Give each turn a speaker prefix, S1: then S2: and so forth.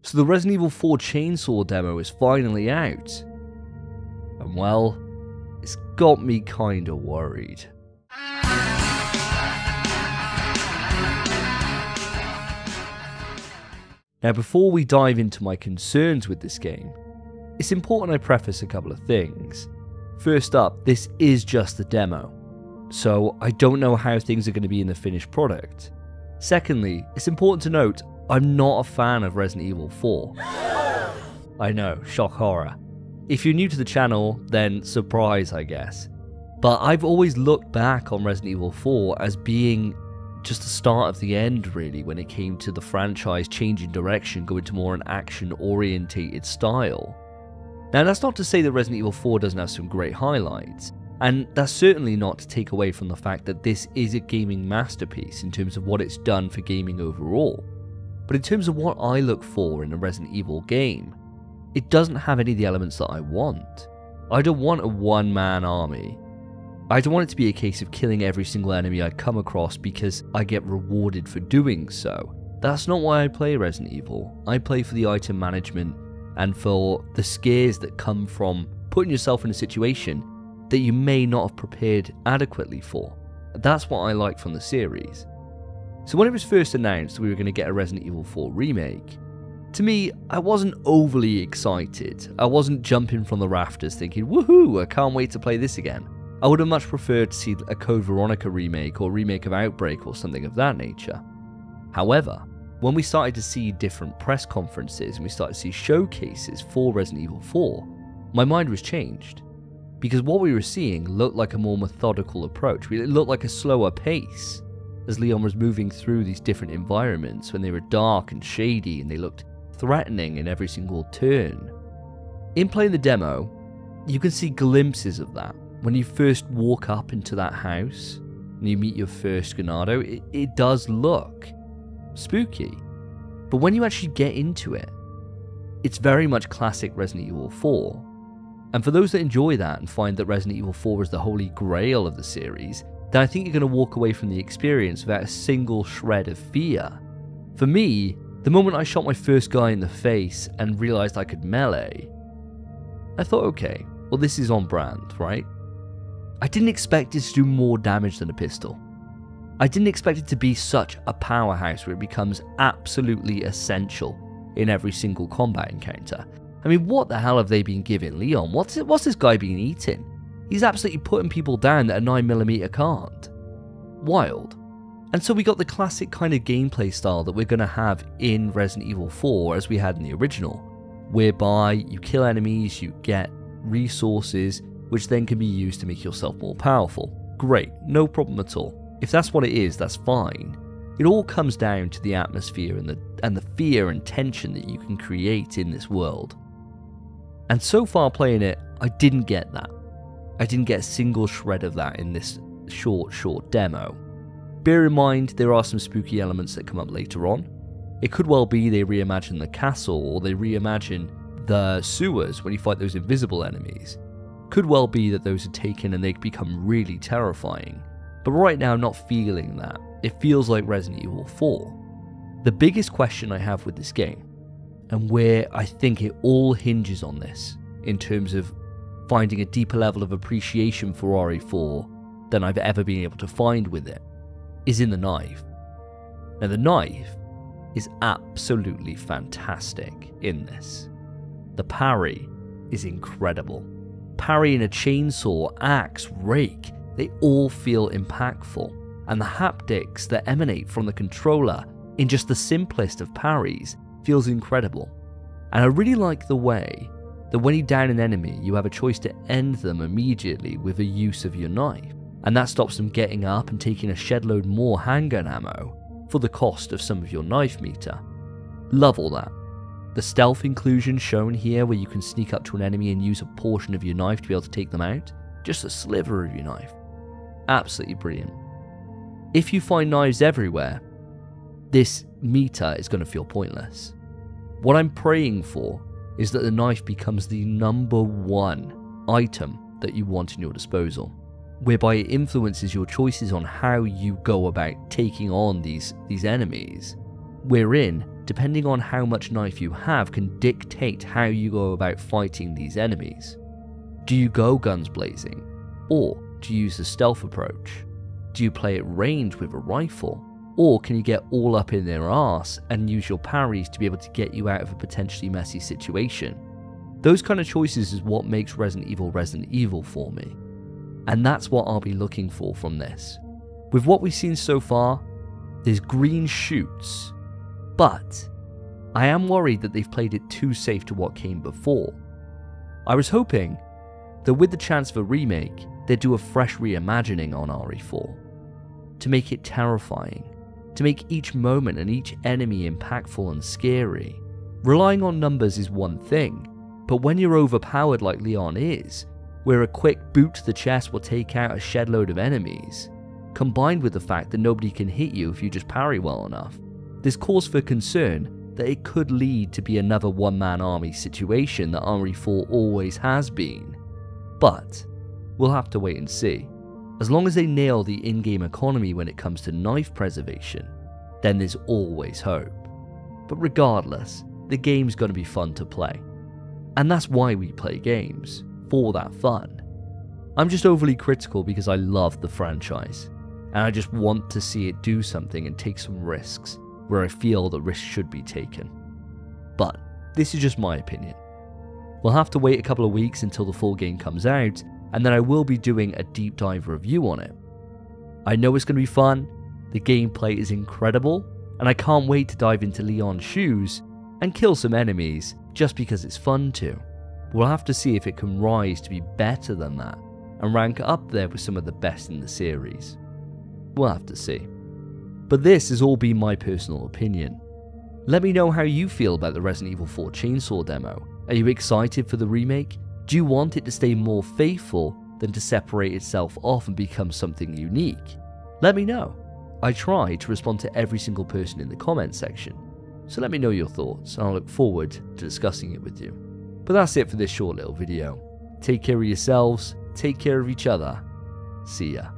S1: So the Resident Evil 4 chainsaw demo is finally out. And well, it's got me kinda worried. Now before we dive into my concerns with this game, it's important I preface a couple of things. First up, this is just a demo, so I don't know how things are going to be in the finished product. Secondly, it's important to note, I'm not a fan of Resident Evil 4. I know, shock horror. If you're new to the channel, then surprise I guess. But I've always looked back on Resident Evil 4 as being just the start of the end really when it came to the franchise changing direction, going to more an action orientated style. Now that's not to say that Resident Evil 4 doesn't have some great highlights, and that's certainly not to take away from the fact that this is a gaming masterpiece in terms of what it's done for gaming overall. But in terms of what I look for in a Resident Evil game, it doesn't have any of the elements that I want. I don't want a one-man army. I don't want it to be a case of killing every single enemy I come across because I get rewarded for doing so. That's not why I play Resident Evil. I play for the item management and for the scares that come from putting yourself in a situation that you may not have prepared adequately for. That's what I like from the series. So when it was first announced that we were going to get a Resident Evil 4 remake, to me, I wasn't overly excited. I wasn't jumping from the rafters thinking, woohoo, I can't wait to play this again. I would have much preferred to see a Code Veronica remake or remake of Outbreak or something of that nature. However, when we started to see different press conferences and we started to see showcases for Resident Evil 4, my mind was changed. Because what we were seeing looked like a more methodical approach. It looked like a slower pace as Leon was moving through these different environments when they were dark and shady and they looked threatening in every single turn. In playing the demo, you can see glimpses of that. When you first walk up into that house and you meet your first Ganado, it does look spooky. But when you actually get into it, it's very much classic Resident Evil 4. And for those that enjoy that and find that Resident Evil 4 is the holy grail of the series, then I think you're going to walk away from the experience without a single shred of fear. For me, the moment I shot my first guy in the face and realised I could melee, I thought, okay, well this is on brand, right? I didn't expect it to do more damage than a pistol. I didn't expect it to be such a powerhouse where it becomes absolutely essential in every single combat encounter. I mean, what the hell have they been giving Leon? What's this guy been eating? He's absolutely putting people down that a 9mm can't. Wild. And so we got the classic kind of gameplay style that we're going to have in Resident Evil 4 as we had in the original, whereby you kill enemies, you get resources, which then can be used to make yourself more powerful. Great, no problem at all. If that's what it is, that's fine. It all comes down to the atmosphere and the fear and tension that you can create in this world. And so far playing it, I didn't get that. I didn't get a single shred of that in this short demo. Bear in mind, there are some spooky elements that come up later on. It could well be they reimagine the castle or they reimagine the sewers when you fight those invisible enemies. Could well be that those are taken and they become really terrifying. But right now I'm not feeling that. It feels like Resident Evil 4. The biggest question I have with this game, and where I think it all hinges on this, in terms of finding a deeper level of appreciation for RE4 than I've ever been able to find with it, is in the knife. Now the knife is absolutely fantastic in this. The parry is incredible. Parrying a chainsaw, axe, rake, they all feel impactful, and the haptics that emanate from the controller in just the simplest of parries feels incredible. And I really like the way that when you down an enemy, you have a choice to end them immediately with a use of your knife, and that stops them getting up and taking a shed load more handgun ammo for the cost of some of your knife meter. Love all that. The stealth inclusion shown here where you can sneak up to an enemy and use a portion of your knife to be able to take them out, just a sliver of your knife. Absolutely brilliant. If you find knives everywhere, this meter is going to feel pointless. What I'm praying for is that the knife becomes the #1 item that you want in your disposal, whereby it influences your choices on how you go about taking on these enemies, wherein, depending on how much knife you have, can dictate how you go about fighting these enemies. Do you go guns blazing, or do you use the stealth approach? Do you play at range with a rifle, or can you get all up in their arse and use your parries to be able to get you out of a potentially messy situation? Those kind of choices is what makes Resident Evil for me, and that's what I'll be looking for from this. With what we've seen so far, there's green shoots, but I am worried that they've played it too safe to what came before. I was hoping that with the chance of a remake, they'd do a fresh reimagining on RE4, to make it terrifying, to make each moment and each enemy impactful and scary. Relying on numbers is one thing, but when you're overpowered like Leon is, where a quick boot to the chest will take out a shed load of enemies, combined with the fact that nobody can hit you if you just parry well enough, there's cause for concern that it could lead to be another one-man army situation that RE4 always has been. But we'll have to wait and see. As long as they nail the in-game economy when it comes to knife preservation, then there's always hope. But regardless, the game's going to be fun to play. And that's why we play games, for that fun. I'm just overly critical because I love the franchise, and I just want to see it do something and take some risks where I feel the risks should be taken. But this is just my opinion. We'll have to wait a couple of weeks until the full game comes out, and then I will be doing a deep dive review on it. I know it's going to be fun, the gameplay is incredible, and I can't wait to dive into Leon's shoes and kill some enemies just because it's fun to. We'll have to see if it can rise to be better than that and rank up there with some of the best in the series. We'll have to see. But this has all been my personal opinion. Let me know how you feel about the Resident Evil 4 Chainsaw demo. Are you excited for the remake? Do you want it to stay more faithful than to separate itself off and become something unique? Let me know. I try to respond to every single person in the comment section, so let me know your thoughts and I'll look forward to discussing it with you. But that's it for this short little video. Take care of yourselves, take care of each other. See ya.